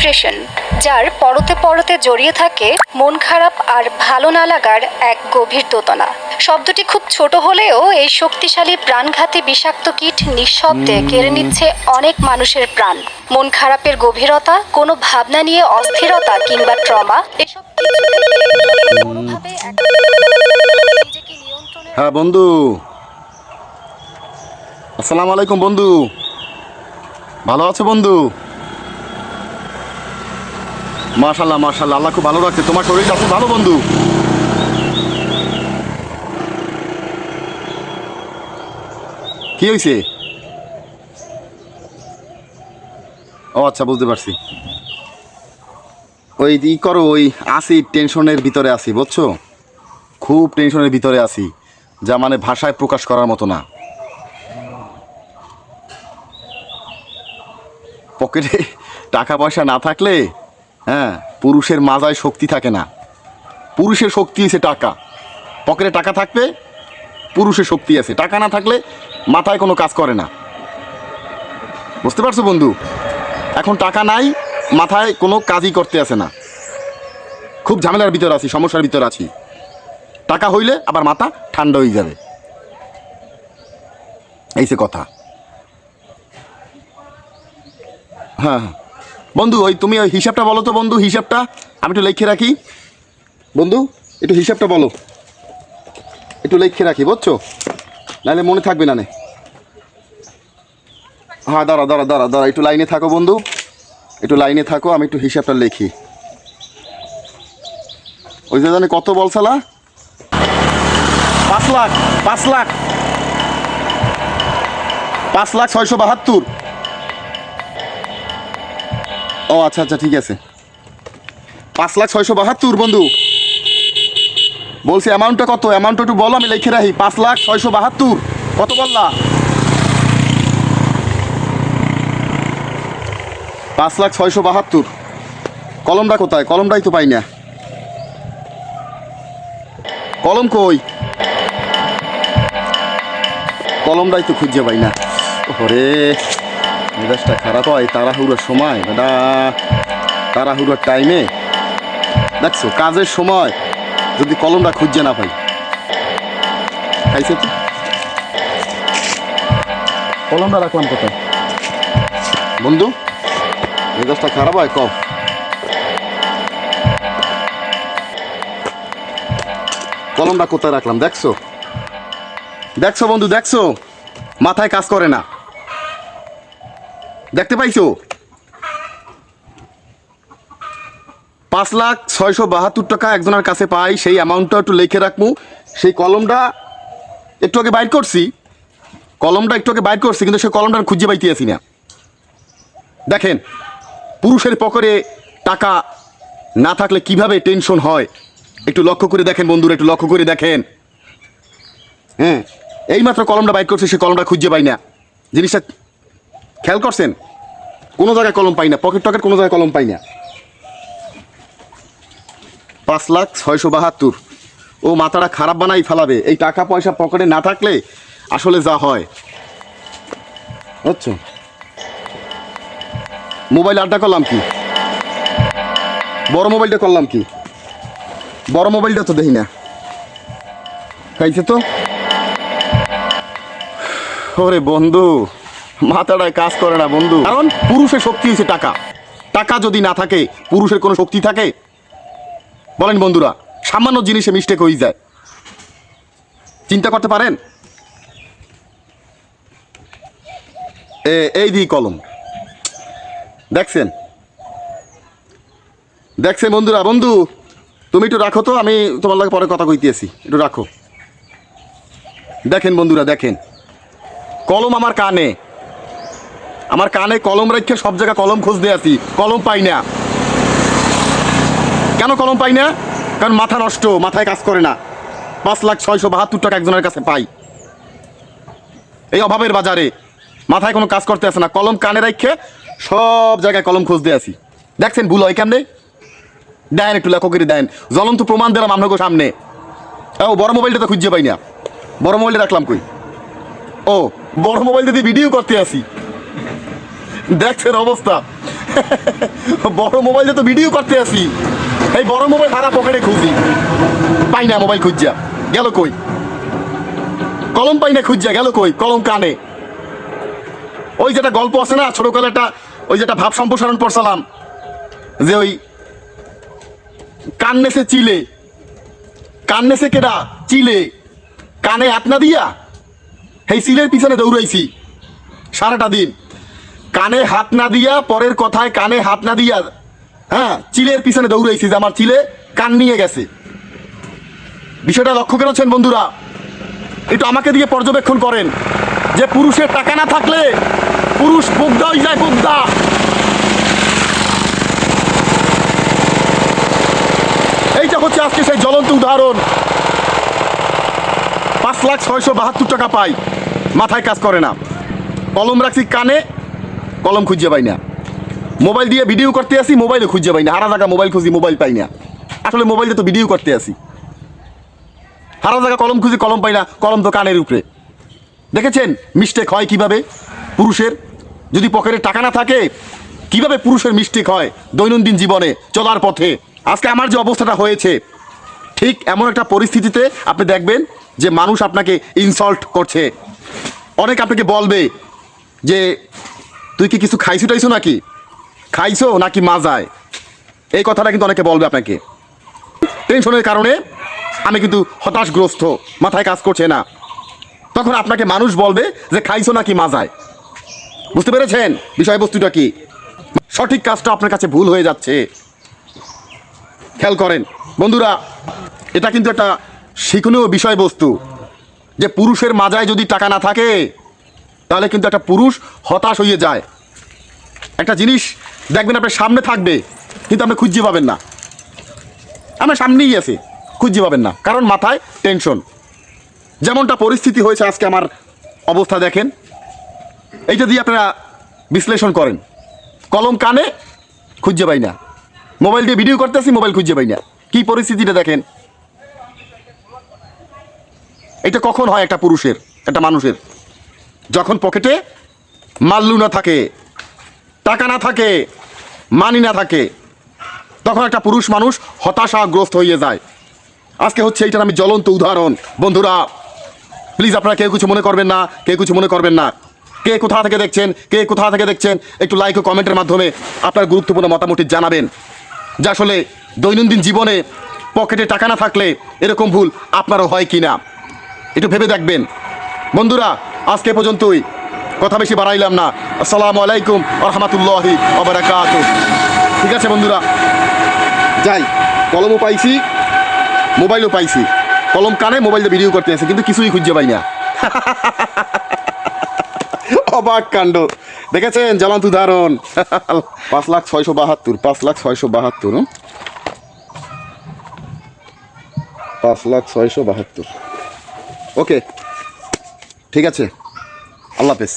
Depression, যার পরতে পরতে জড়িয়ে থাকে মন খারাপ আর ভালো না লাগার এক গভীর দোতনা। শব্দটি খুব ছোট হলেও এই শক্তিশালী প্রাণঘাতী বিষাক্ত কীট নিঃশব্দে কেড়ে নিচ্ছে অনেক মানুষের প্রাণ। মন খারাপের গভীরতা, কোনো ভাবনা নিয়ে অস্থিরতা কিংবা ট্রমা, এসব কিছু থেকে কোনোভাবে নিজেকে নিয়ন্ত্রণে। হ্যাঁ বন্ধু, আসসালামু আলাইকুম বন্ধু। ভালো আছো বন্ধু? মাশাল্লাহ মাশাল্লাহ, আল্লাহ খুব ভালো রাখছে। তোমার শরীরটা খুব ভালো বন্ধু। কি হয়েছে? ও আচ্ছা, বুঝতে পারছি। ওই ই করো, ওই আসি টেনশনের ভিতরে আসি, বুঝছো? খুব টেনশনের ভিতরে আসি, যা মানে ভাষায় প্রকাশ করার মতো না। পকেটে টাকা পয়সা না থাকলে পুরুষের মাজায় শক্তি থাকে না। পুরুষের শক্তি আছে টাকা। পকেটে টাকা থাকবে পুরুষের শক্তি আছে, টাকা না থাকলে মাথায় কোনো কাজ করে না। বুঝতে পারছো বন্ধু? এখন টাকা নাই, মাথায় কোনো কাজই করতে আসে না। খুব ঝামেলার ভিতর আছি, সমস্যার ভিতর আছি। টাকা হইলে আবার মাথা ঠান্ডা হয়ে যাবে, এই সে কথা। হ্যাঁ হ্যাঁ বন্ধু, ওই তুমি ওই হিসাবটা বলো তো বন্ধু, হিসাবটা আমি একটু লিখে রাখি। বন্ধু একটু হিসাবটা বলো, একটু লিখে রাখি, বুঝছো? নাহলে মনে থাকবে না। হ্যাঁ দাঁড়া দাঁড়া দাঁড়া দাঁড়া, একটু লাইনে থাকো বন্ধু, একটু লাইনে থাকো, আমি একটু হিসাবটা লিখি। ওই যে জানি কত বলছালা? 5 লাখ 5 লাখ 5,672। ও আচ্ছা আচ্ছা, ঠিক আছে। 5,672 বন্ধু বলছি। অ্যামাউন্টটা কত? অ্যামাউন্টটা একটু বলো, আমি লিখে রাখি। 5,672 কত বললা? 5,672। কলমটা কোথায়? কলমটাই তো পাই না। কলম কই? কলমটাই তো খুঁজে পাই না। ওরে মেজাজটা খারাপ হয় তাড়াহুড়োর সময়, দাদা তাড়াহুড়োর টাইমে। দেখছো, কাজের সময় যদি কলমটা খুঁজে না পাই। খাইছে তো? কলমটা রাখলাম কোথায় বন্ধু? মেজাজটা খারাপ হয় কম। কলমটা কোথায় রাখলাম? দেখছো দেখছো বন্ধু, দেখছো? মাথায় কাজ করে না, দেখতে পাইছো? 5,672 টাকা একজনের কাছে পাই, সেই অ্যামাউন্টটা একটু লিখে রাখবো। সেই কলমটা একটু আগে বাইর করছি, কিন্তু সেই কলমটা খুঁজে পাইতে আসি না। দেখেন, পুরুষের পকেটে টাকা না থাকলে কিভাবে টেনশন হয়, একটু লক্ষ্য করে দেখেন বন্ধুরা, একটু লক্ষ্য করে দেখেন। হ্যাঁ, এইমাত্র কলমটা বাইর করছে, সেই কলমটা খুঁজে পাই না। জিনিসটা খেয়াল করছেন? কোনো জায়গায় কলম পাই না, পকেট কোনো জায়গায় কলম পাই না। 5,672। ও মাথাটা খারাপ বানাই ফেলাবে। এই টাকা পয়সা পকেটে না থাকলে আসলে যা হয়, বুঝছো? মোবাইল আড্ডা করলাম কি? বড় মোবাইলটা করলাম কি? বড় মোবাইলটা তো দেখি না। খাইছে তো? ওরে বন্ধু, মাথাটায় কাজ করে না বন্ধু। কারণ পুরুষের শক্তি হচ্ছে টাকা। টাকা যদি না থাকে পুরুষের কোনো শক্তি থাকে? বলেন বন্ধুরা, সামান্য জিনিসে মিস্টেক হয়ে যায়। চিন্তা করতে পারেন? এই দিই কলম, দেখছেন দেখছেন বন্ধুরা? বন্ধু তুমি একটু রাখো তো, আমি তোমার লাগে পরে কথা কইতেছি, একটু রাখো। দেখেন বন্ধুরা, দেখেন কলম আমার কানে কলম রেখে সব জায়গায় কলম খুঁজতে আছি, কলম পাই না। কেন কলম পাই না? কারণ মাথা নষ্ট, মাথায় কাজ করে না। 5,672 টাকা একজনের কাছে পাই। এই অভাবের বাজারে মাথায় কোনো কাজ করতে আসে না, কলম কানে রেখে সব জায়গায় কলম খুঁজতে আসি। দেখছেন ভুল হয় কেমনে? দেন একটু লেখো করে দেন, জ্বলন্ত প্রমাণ দিলাম আপনাকে সামনে। ও বড় মোবাইলটা তো খুঁজে পাই না, বড় মোবাইলটা রাখলাম কই? ও বড় মোবাইল দিয়ে ভিডিও করতে আসি, দেখছেন অবস্থা। বড় মোবাইলে তো ভিডিও করতে আসি, এই বড় মোবাইল ভাড়া পকেটে খুঁজি, পাই না মোবাইল খুঁজা, গেল কই? কলম পাই না খুঁজা, গেল কই? কলম কানে। ওই যেটা গল্প আছে না ছোটকালে, একটা ওই যেটা ভাব সম্প্রসারণ পড়ছিলাম, যে ওই কান্নেসে চিলে, কান্নেসে কেডা চিলে, কানে হাত না দিয়া এই চিলের পিছনে দৌড়াইছি সারাটা দিন, কানে হাত না দিয়া, পরের কথায় কানে হাত না দিয়া, হ্যাঁ, চিলের পিছনে দৌড়াইছি যে আমার চিলে কান নিয়ে গেছে। বিষয়টা লক্ষ্য করেছেন বন্ধুরা? একটু আমাকে দিয়ে পর্যবেক্ষণ করেন যে পুরুষের টাকা না থাকলে পুরুষ বোগদা হয়ে যায়, বোগদা। এইটা হচ্ছে আজকে সেই জ্বলন্ত উদাহরণ। 5,672,000 টাকা পাই, মাথায় কাজ করে না। কলম রাখছি কানে, কলম খুঁজে পাই না। মোবাইল দিয়ে ভিডিও করতে আসি, মোবাইলও খুঁজে পাই না। হারা জায়গা মোবাইল খুঁজি, মোবাইল পাই না। আসলে মোবাইল দিয়ে তো ভিডিও করতে আসি, হারা জায়গা কলম খুঁজি, কলম পাই না। কলম তো কানের উপরে। দেখেছেন মিস্টেক হয় কিভাবে পুরুষের? যদি পকেটে টাকা না থাকে কিভাবে পুরুষের মিস্টেক হয় দৈনন্দিন জীবনে চলার পথে। আজকে আমার যে অবস্থাটা হয়েছে, ঠিক এমন একটা পরিস্থিতিতে আপনি দেখবেন যে মানুষ আপনাকে ইনসাল্ট করছে। অনেক আপনাকে বলবে যে তুই কি কিছু খাইছো টাইছো নাকি, খাইছো নাকি মাজায়, এই কথাটা কিন্তু অনেকে বলবে আপনাকে। টেনশনের কারণে আমি কিন্তু হতাশগ্রস্ত, মাথায় কাজ করছে না। তখন আপনাকে মানুষ বলবে যে খাইছো নাকি মাজায়। বুঝতে পেরেছেন বিষয়বস্তুটা কি? সঠিক কাজটা আপনার কাছে ভুল হয়ে যাচ্ছে। খেয়াল করেন বন্ধুরা, এটা কিন্তু একটা শিক্ষণীয় বিষয়বস্তু যে পুরুষের মাজায় যদি টাকা না থাকে তাহলে কিন্তু একটা পুরুষ হতাশ হয়ে যায়। একটা জিনিস দেখবেন আপনার সামনে থাকবে কিন্তু আপনি খুঁজে পাবেন না, আমার সামনেই আছে, খুঁজে পাবেন না, কারণ মাথায় টেনশন। যেমনটা পরিস্থিতি হয়েছে আজকে আমার অবস্থা দেখেন, এইটা দিয়ে আপনারা বিশ্লেষণ করেন। কলম কানে, খুঁজে পাই না। মোবাইল দিয়ে ভিডিও করতে আসি, মোবাইল খুঁজে পাই না। কি পরিস্থিতিটা দেখেন। এটা কখন হয় একটা পুরুষের, একটা মানুষের? যখন পকেটে মাল্লু না থাকে, টাকা না থাকে, মানি না থাকে, তখন একটা পুরুষ মানুষ হতাশাগ্রস্ত হয়ে যায়। আজকে হচ্ছে এইটার আমি জ্বলন্ত উদাহরণ। বন্ধুরা প্লিজ আপনারা কেউ কিছু মনে করবেন না, কেউ কিছু মনে করবেন না। কে কোথা থেকে দেখছেন, কে কোথা থেকে দেখছেন, একটু লাইক ও কমেন্টের মাধ্যমে আপনার গুরুত্বপূর্ণ মতামতটি জানাবেন যে আসলে দৈনন্দিন জীবনে পকেটে টাকা না থাকলে এরকম ভুল আপনারও হয় কি না, একটু ভেবে দেখবেন। বন্ধুরা আজকে পর্যন্তই, কথা বেশি বাড়াইলাম না। আসসালামু আলাইকুম ওয়া রাহমাতুল্লাহি ওয়া বারাকাতুহু। ঠিক আছে বন্ধুরা, যাই। কলমও পাইছি, মোবাইলও পাইছি। কলম কানে, মোবাইল দিয়ে ভিডিও করতে আছে, কিন্তু কিছুই খুঁজে পাই না। অবাক কাণ্ড দেখেছেন, জ্বলন্ত উদাহরণ। 5,672,000, 5,672,000, 5,672,000। ওকে, ঠিক আছে, আল্লাহ হাফেজ।